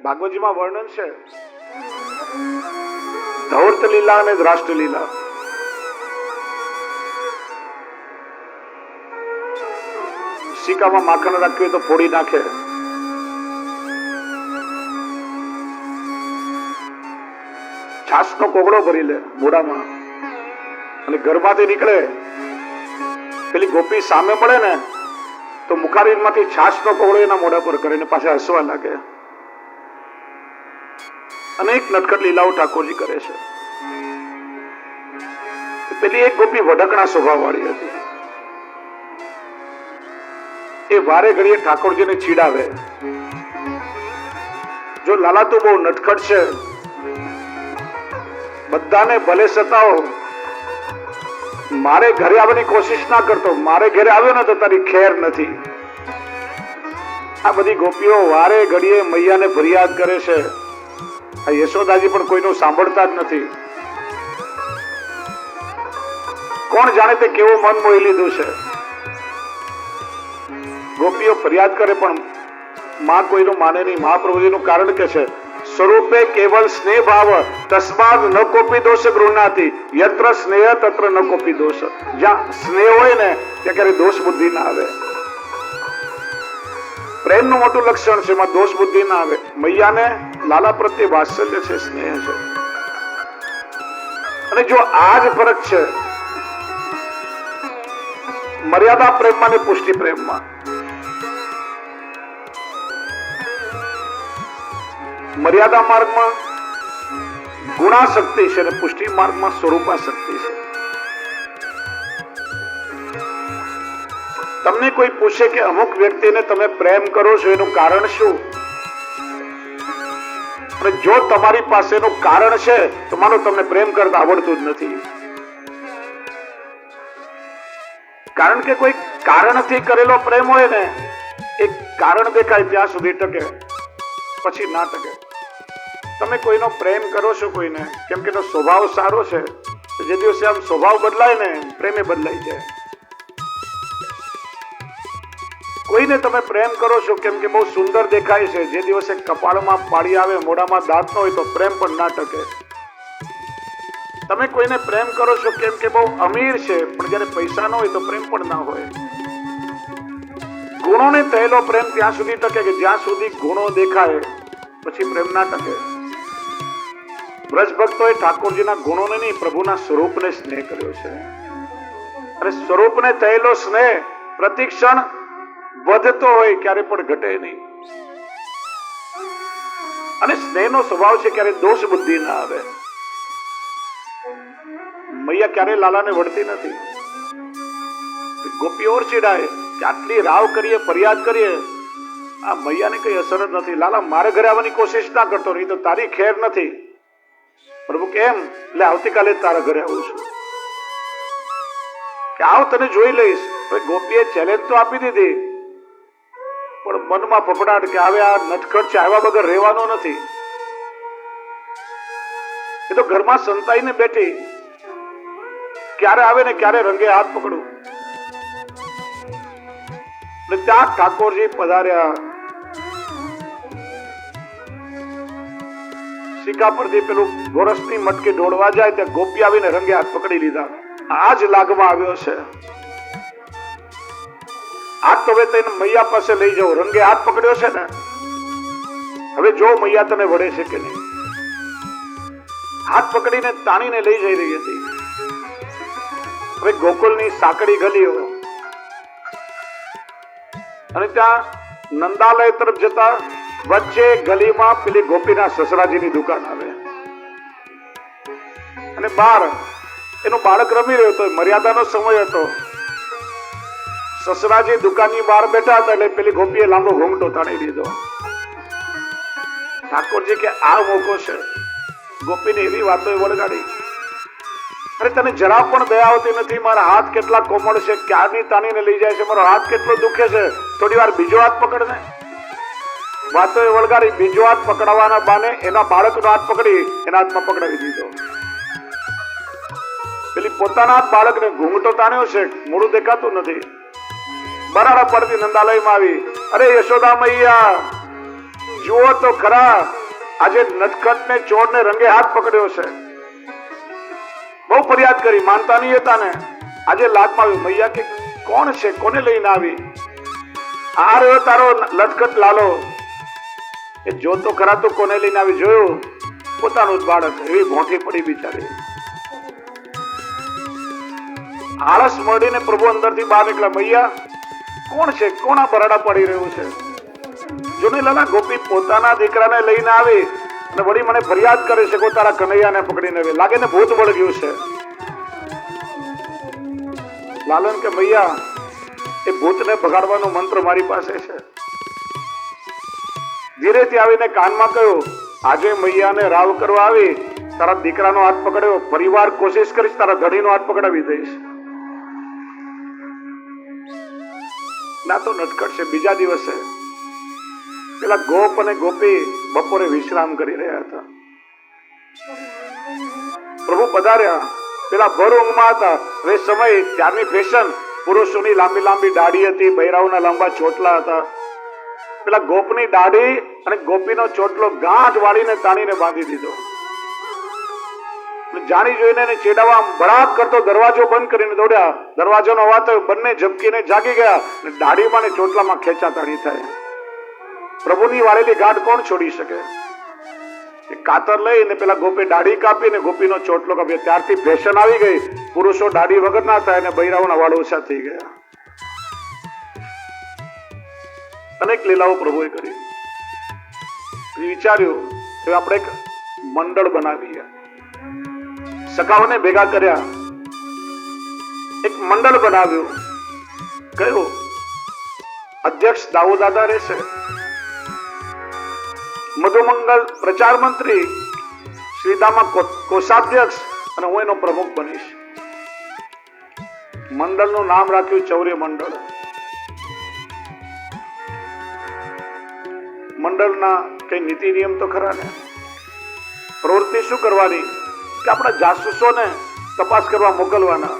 ભાગવતજીમાં વર્ણન છે ધૌર્ત લીલા અને દ્રાષ્ટ્ર લીલા. સિક્કામાં માખણ રાખ્યું તો ફોડી નાખે. છાસનો કોગળો ભરી લે મોઢામાં અને ઘરમાંથી નીકળે, પેલી ગોપી સામે પડે ને તો મુખારીમાંથી છાસનો કોગળો એના મોઢા પર કરીને પાછા હસવા લાગે. અનેક નટખટ લીલાઓ ઠાકોરજી કરે છે. પેલી એક ગોપી વઢકણા સ્વભાવ વાળી હતી. એ વારે ઘડીએ ઠાકોરજીને ચીડાવે. જો લાલા તો બહુ નટખટ છે, બધાને ભલે સતાવો, મારે ઘરે આવવાની કોશિશ ના કરતો, મારે ઘરે આવ્યો ને તો તારી ખેર નથી. આ બધી ગોપીઓ વારે ઘડીએ મૈયાને ફરિયાદ કરે છે. આ યશોદાજી પણ કોઈનું સાંભળતા જ નથી. કોણ જાણે તે કેવું મન મોહી લીધું છે. ગોપીઓ ફરિયાદ કરે પણ માં કોઈનું માને નહીં. મહાપ્રભુજીનું કારણ કે છે સ્વરૂપે કેવલ સ્નેહ ભાવ તસ્માદ ન કોપી દોષ ગૃહનાથી યત્ર સ્નેહ તત્ર ન કોપી દોષ. જ્યાં સ્નેહ હોય ને ત્યાં ક્યારે દોષ બુદ્ધિ ના આવે. પ્રેમનું મોટું લક્ષણ છે, એમાં દોષ બુદ્ધિ ના આવે. મૈયાને લાલા પ્રત્યે વાત્સલ્ય છે, સ્નેહ છે. અને જો આ જ ફરક છે મર્યાદા પ્રેમમાં ને પુષ્ટિ પ્રેમમાં. મર્યાદા માર્ગમાં ગુણાશક્તિ છે અને પુષ્ટિ માર્ગમાં સ્વરૂપાશક્તિ છે. તમને કોઈ પૂછે કે અમુક વ્યક્તિને તમે પ્રેમ કરો છો એનું કારણ શું, અને જો તમારી પાસે એનું કારણ છે તો માનો તમને પ્રેમ કરતા આવડતું જ નથી. કારણ કે કોઈ કારણથી કરેલો પ્રેમ હોય ને, એક કારણ દેખાય ત્યાં સુધી ટકે, પછી ના ટકે. તમે કોઈનો પ્રેમ કરો છો કોઈને કેમ કે એનો સ્વભાવ સારો છે, જે દિવસે આમ સ્વભાવ બદલાય ને પ્રેમે બદલાઈ જાય. કોઈને તમે પ્રેમ કરો છો કેમ કે બહુ સુંદર દેખાય છે, જે દિવસે કપાળમાં પાડી આવે, મોઢામાં દાંત ન હોય તો પ્રેમ પણ ના ટકે. તમે કોઈને પ્રેમ કરો છો કેમ કે બહુ અમીર છે, પણ જયારે પૈસા ન હોય તો પ્રેમ પણ ના હોય. ગુણોને થયેલો પ્રેમ ત્યાં સુધી ટકે કે જ્યાં સુધી ગુણો દેખાય, પછી પ્રેમ ના ટકે. વ્રજ ભક્તોએ ઠાકોરજીના ગુણોને નહીં, પ્રભુના સ્વરૂપને સ્નેહ કર્યો છે. અને સ્વરૂપને થયેલો સ્નેહ પ્રતિક્ષણ વધતો હોય, ક્યારે પણ ઘટે નહીં. અને સ્નેહનો સ્વભાવ છે ક્યારે દોષ બુદ્ધિ ના આવે. મૈયા ક્યારે લાલાને વળતી નથી. ગોપીઓ ચીડાય કે આટલી રાવ કરીએ, ફરિયાદ કરીએ, આ મૈયાને કઈ અસર જ નથી. લાલા મારે ઘરે આવવાની કોશિશ ના કરતો, નહીં તો તારી ખેર નથી. પ્રભુ કેમ? એટલે આવતીકાલે તારા ઘરે આવું છું, કે આવ તને જોઈ લઈશ. ગોપીએ ચેલેન્જ તો આપી દીધી, પણ મનમાં ફફડાટ કે હવે આ નટખટ છે, આવ્યા વગર રહેવાનો નથી. એ તો ઘરમાં સંતાઈને બેઠી, ક્યારે આવે ને ક્યારે રંગે હાથ પકડું. ત્યાં ઠાકોરજી પધાર્યા. સિક્કા પરથી પેલું ગોરસની મટકી ઢોળવા જાય ત્યાં ગોપી આવીને રંગે હાથ પકડી લીધા. આ જ લાગમાં આવ્યો છે. આ તો હવે તને મૈયા પાસે લઈ જાઓ, રંગે હાથ પકડ્યો છે ને, હવે જો મૈયા તને વળે છે કે નહીં. હાથ પકડીને તાણીને લઈ જઈ રહી હતી. હવે ગોકુલની સાંકડી ગલીઓ અને ત્યાં નંદાલય તરફ જતા વચ્ચે ગલીમાં પેલી ગોપીના સસરાજીની દુકાન આવે અને બહાર એનું બાળક રમી રહ્યો હતો. મર્યાદાનો સમય હતો. સસરાજી દુકાનની બહાર બેઠા હતા એટલે પેલી ગોપીએ લાંબો ઘૂંઘટો તાણી દીધો. ઠાકોરજી કે આ મોકો છે. ગોપીને એવી વાતો વળગાડી, અરે તને જરા પણ દયા આવતી નથી. મારા હાથ કેટલા કોમળ છે, ક્યારની તાણીને લઈ જાય છે. મારો હાથ કેટલો દુખે છે, થોડી વાર બીજો હાથ પકડ ને. વાતો એ વળગાડી. બીજો હાથ પકડાવવાના બાને એના બાળકનો હાથ પકડી એના હાથમાં પકડાવી દીધો. પેલી પોતાના બાળકને ઘૂંઘટો તાણ્યો છે, મોડું દેખાતું નથી. બરાડા પડતી નંદાલયમાં આવી. અરે યશોદા મૈયા, જુઓ તો ખરા, આજે નટખટ ને ચોર ને રંગે હાથ પકડ્યો છે. બહુ ફરિયાદ કરી, માનતા નહીં હતા ને. આજે લાતમાં આવ્યું. મૈયા કે કોણ છે, કોને લઈને આવી? આ રહ્યો તારો લટકટ લાલો. એ જો તો ખરા તો કોને લઈને આવી? જોયું, પોતાનું જ બાળક. એવી ભોંઠી પડી બિચારી. આળસ મળીને પ્રભુ અંદરથી બહાર નીકળ્યા. મૈયા કોણ છે, કોના બરાડા પડી રહ્યું છે? જોને લાલા, ગોપી પોતાના દીકરાને લઈને આવી અને વળી મને ફરિયાદ કરે છે કે તારા કનૈયાને પકડીને આવી. લાગે ને ભૂત વળગ્યું છે. લાલન કે મૈયા, એ ભૂતને ભગાડવાનો મંત્ર મારી પાસે છે. ધીરેથી આવીને કાનમાં કહ્યું, આજે મૈયાને રાવ કરવા આવી, તારા દીકરાનો હાથ પકડ્યો, ફરીવાર કોશિશ કરીશ તારા ધણીનો હાથ પકડાવી દઈશ. ના તો નટખટ છે. બીજા દિવસે પેલા ગોપ અને ગોપી બપોરે વિશ્રામ કરી રહ્યા હતા. પ્રભુ પધાર્યા. પેલા ભર ઊંઘમાં હતા. હવે સમય, ત્યારની ફેશન, પુરુષોની લાંબી લાંબી દાઢી હતી, બૈરાઓના લાંબા ચોટલા હતા. પેલા ગોપની દાઢી અને ગોપીનો ચોટલો ગાંઠ વાળીને તાણીને બાંધી દીધો. જાણી જોઈને એને ચેડાવા બરાક કરતો દરવાજો બંધ કરીને દોડ્યા. દરવાજાનો અવાજ થયો, બંને ઝબકીને જાગી ગયા. દાઢીમાં ને ચોટલામાં ખેંચાતાણી થાય. પ્રભુની વાળેલી ગાંઠ કોણ છોડી શકે? કાતર લઈને પેલા ગોપે દાઢી કાપીને ગોપીનો ચોટલો કાપ્યો. ત્યારથી ફેશન આવી ગઈ. પુરુષો દાઢી વગર ના થાય અને બૈરાઓના વાળ ઓછા થઈ ગયા. અનેક લીલાઓ પ્રભુએ કરી. વિચાર્યું કે આપણે એક મંડળ બનાવીએ. સખાઓને ભેગા કર્યા, એક મંડળ બનાવ્યું. કયું? અધ્યક્ષ દાઉદ દાદા રહેશે, મધુમંગલ પ્રચાર મંત્રી શ્રીદામા કોષાધ્યક્ષ અને હું એનો પ્રમુખ બનીશ. મંડળનું નામ રાખ્યું ચૌર્ય મંડળ. મંડળના કઈ નીતિ નિયમ તો ખરા ને? પ્રવૃત્તિ શું કરવાની કે આપણા જાસૂસોને તપાસ કરવા મોકલવાના.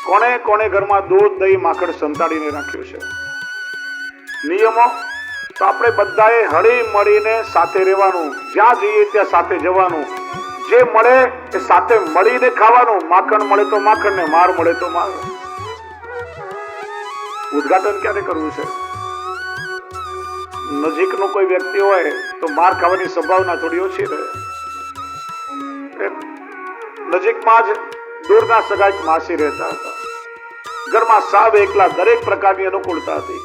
કોણે કોણે ઘરમાં દૂધ, દહીં, માખણ સંતાડીને રાખ્યું છે. નિયમો તો આપણે બધાએ હળી મળીને સાથે રહેવાનું. જ્યાં જઈએ ત્યાં સાથે જવાનું. જે મળે એ સાથે મળીને ખાવાનું. માખણ મળે તો માખણ ને માર મળે તો માર. ઉદ્ઘાટન ક્યારે કરવું છે? નજીકનો કોઈ વ્યક્તિ હોય તો માર ખાવાની સંભાવના થોડી ઓછી રહે. નજીકમાં જ દૂરના સગા એક માસી રહેતા હતા. ઘરમાં સાવ એકલા, દરેક પ્રકારની અનુકૂળતા હતી.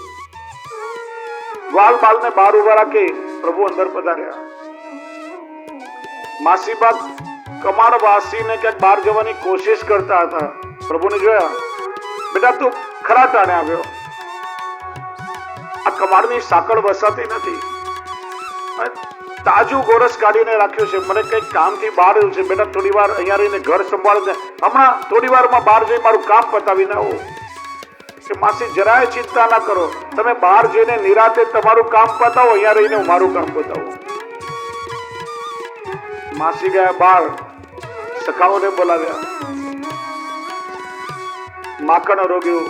વાલ બાલને બહાર ઉભા રાખી પ્રભુ અંદર પધાર્યા. માસી બાપ કમાડ વાસીને ક્યાંક બહાર જવાની કોશિશ કરતા હતા. પ્રભુને જોયા. બેટા તું ખરા ટાણે આવ્યો. આ કમાડની સાંકળ વસાતી નથી. તાજું ગોરસ કાઢીને રાખ્યું છે. મને કઈક કામથી બહાર છે. બેટા થોડી વાર અહીંયા રહીને ઘર સંભાળજે. હમણાં થોડી વારમાં બહાર જઈ મારું કામ પતાવીને આવો. કે માસી જરાય ચિંતા ના કરો, તમે બહાર જઈને નિરાતે તમારું કામ પતાવો, અહીંયા રહીને હું મારું કામ પતાવું. માસી ગયા બહાર. સખાઓને બોલાવ્યા. માખણ રોગ્યું.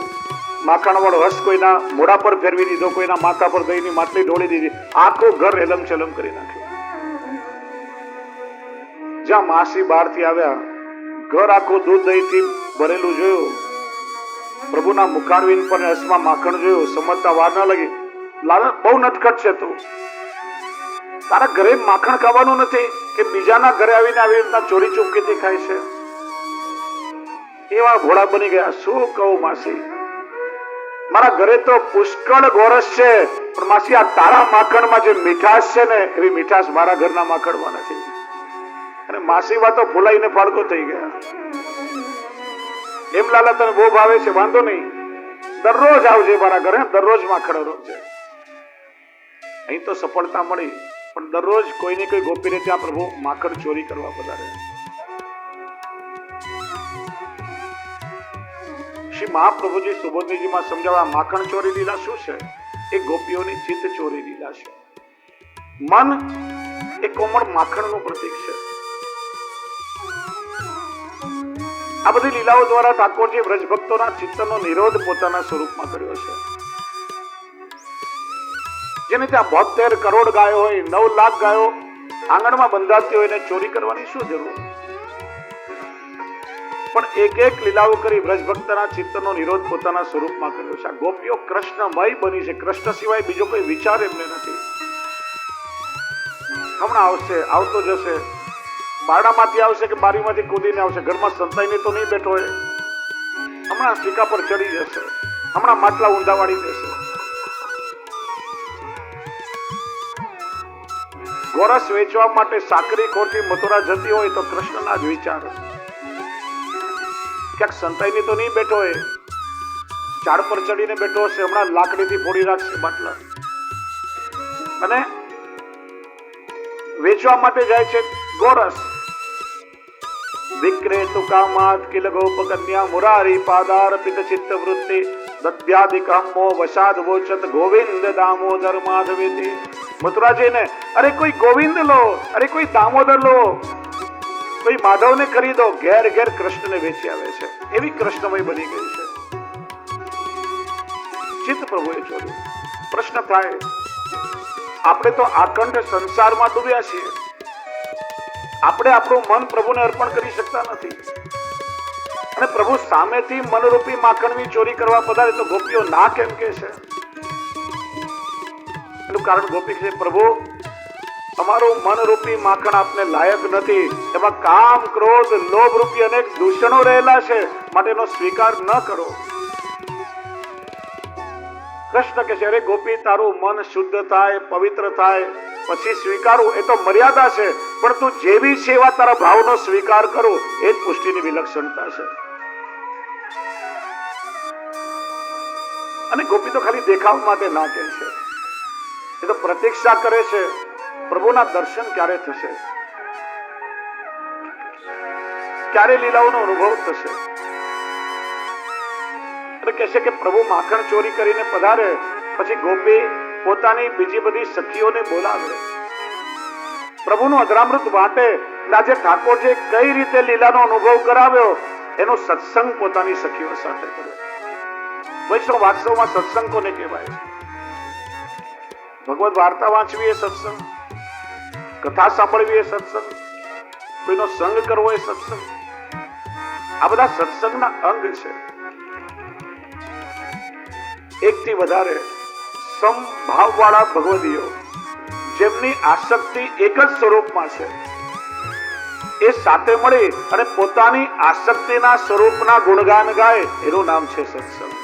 માખણ વાળો હસ કોઈના મોઢા પર ફેરવી દીધો, કોઈના માથા પર દહીંની માટલી ઢોળી દીધી. આખું ઘર હેલમ છેલમ કરી નાખ્યું. જ્યાં માસી બહારથી આવ્યા, ઘર આખું દૂધ દહીંથી ભરેલું જોયું. પ્રભુના મુખારવિંદ પર હસમાં માખણ જોયું. સમજતા વાર ના લાગી. લાલા બહુ નટખટ છે તું. તારા ઘરે માખણ ખાવાનું નથી કે બીજાના ઘરે આવીને આવી રીતના ચોરી ચૂપકીથી ખાય છે? એવા ઘોડા બની ગયા. શું કહું માસી, મારા ઘરે તો પુષ્કળ ગોરસ છે, પણ માસી આ તારા માખણમાં જે મીઠાશ છે ને એવી મીઠાશ મારા ઘરના માખણમાં નથી. અને માસી વાતો ફૂલાઈને ફાળકો થઈ ગયા. એમ લાલા તને બહુ ભાવે છે, વાંધો નહીં, દરરોજ આવજે મારા ઘરે, દરરોજ માખણ રોજે. અહીં તો સફળતા મળી, પણ દરરોજ કોઈની કોઈ ગોપીને ત્યાં પ્રભુ માખણ ચોરી કરવા પધારે. શ્રી મહાપ્રભુજી સુબોધજીમાં સમજાવવા માખણ ચોરી લીલા શું છે? એ ગોપીઓની ચિત્ત ચોરી લીલા છે. મન એ કોમળ માખણનું પ્રતીક છે. આ બધી લીલાઓ દ્વારા ઠાકોરજી વ્રજભક્તોના ચિત્તનો નિરોધ પોતાના સ્વરૂપમાં કર્યો છે. જેને ત્યાં 72 કરોડ ગાયો હોય, 9 લાખ ગાયો આંગણમાં બંધાતી હોય, એને ચોરી કરવાની શું જરૂર? પણ એક એક લીલાઓ કરી વ્રજ ભક્તના ચિત્તનો નિરોધ પોતાના સ્વરૂપમાં કર્યો છે. આ ગોપીઓ કૃષ્ણમય બની છે. કૃષ્ણ સિવાય બીજો કોઈ વિચાર એમને નથી. હમણાં આવશે, આવતો જશે, બારણામાંથી આવશે કે બારીમાંથી કૂદીને આવશે, ઘરમાં સંતાઈને તો નહીં બેઠો હોય, હમણાં સીકા પર ચડી જશે, હમણાં માટલા ઊંધા વાળી દેશે. ગોરસ વેચવા માટે સાકરી ખોરથી મથુરા જતી હોય તો કૃષ્ણના જ વિચાર. ક્યાંક સંતાઈને તો નહીં બેઠો હોય, ઝાડ પર ચડીને બેઠો હશે, હમણાં લાકડીથી ફોડી રાખશે બાટલા. અને વેચવા માટે જાય છે ગોરસ. વિક્રેતુ કામાત કિલ ગોપ કન્યા મુરારી પાદાર પિત ચિત્ત વૃત્તિ દદ્યાદિકમ મો વસાદ વોચત ગોવિંદ દામોદર માધવેતિ. મથુરાજીને અરે કોઈ ગોવિંદ લો, અરે કોઈ દામોદર લો, કોઈ માધવને ખરીદો. ઘેર ઘેર કૃષ્ણને વેચી આવે છે. એવી કૃષ્ણમય બની ગઈ છે. ચિત્ત પ્રભુએ જોયું. પ્રશ્ન થાય, આપણે તો આખંડ સંસારમાં ડૂબ્યા છીએ, આપણે આપણું મન પ્રભુને અર્પણ કરી શકતા નથી, અને પ્રભુ સામેથી મનરૂપી માખણની ચોરી કરવા પધારે તો ગોપીઓ ના કેમ કે છે? એનું કારણ ગોપી છે, પ્રભુ અમારું મનરૂપી માખણ આપને લાયક નથી. એમાં કામ, ક્રોધ, લોભ રૂપી અનેક દૂષણો રહેલા છે, માટે એનો સ્વીકાર ન કરો. કૃષ્ણ કે છે, અરે ગોપી, તારું મન શુદ્ધ થાય, પવિત્ર થાય, પછી સ્વીકારું, એ તો મર્યાદા છે. પણ તું જેવી છે એવા તારા ભાવનો સ્વીકાર કરો, એ જ પુષ્ટિની વિલક્ષણતા છે. અને ગોપી તો ખાલી દેખાવ માટે ના કહે છે, એ તો પ્રતીક્ષા કરે છે પ્રભુના દર્શન ક્યારે થશે, ક્યારે લીલાઓનો અનુભવ થશે. અને કહે છે કે પ્રભુ માખણ ચોરી કરીને પધારે પછી ગોપી પોતાની બીજી બધી સખીઓને બોલાવે, પ્રભુનું અધરામૃત વાટે. આજે ઠાકોરજી કઈ રીતે લીલાનો અનુભવ કરાવ્યો એનો સત્સંગ પોતાની સખીઓ સાથે કર્યો. વૈષ્ણવ વાત્સવમાં સત્સંગ કોને કહેવાય? ભગવદ વાર્તા વાંચવી એ સત્સંગ, કથા સાંભળવી એ સત્સંગ, કોઈનો સંગ કરવો એ સત્સંગ. આ બધા સત્સંગના અંગ છે. એકથી વધારે સમભાવવાળા ભગવદીઓ જેમની આસક્તિ એક જ સ્વરૂપમાં છે, એ સાથે મળી અને પોતાની આસક્તિના સ્વરૂપના ગુણગાન ગાય, એનું નામ છે સત્સંગ.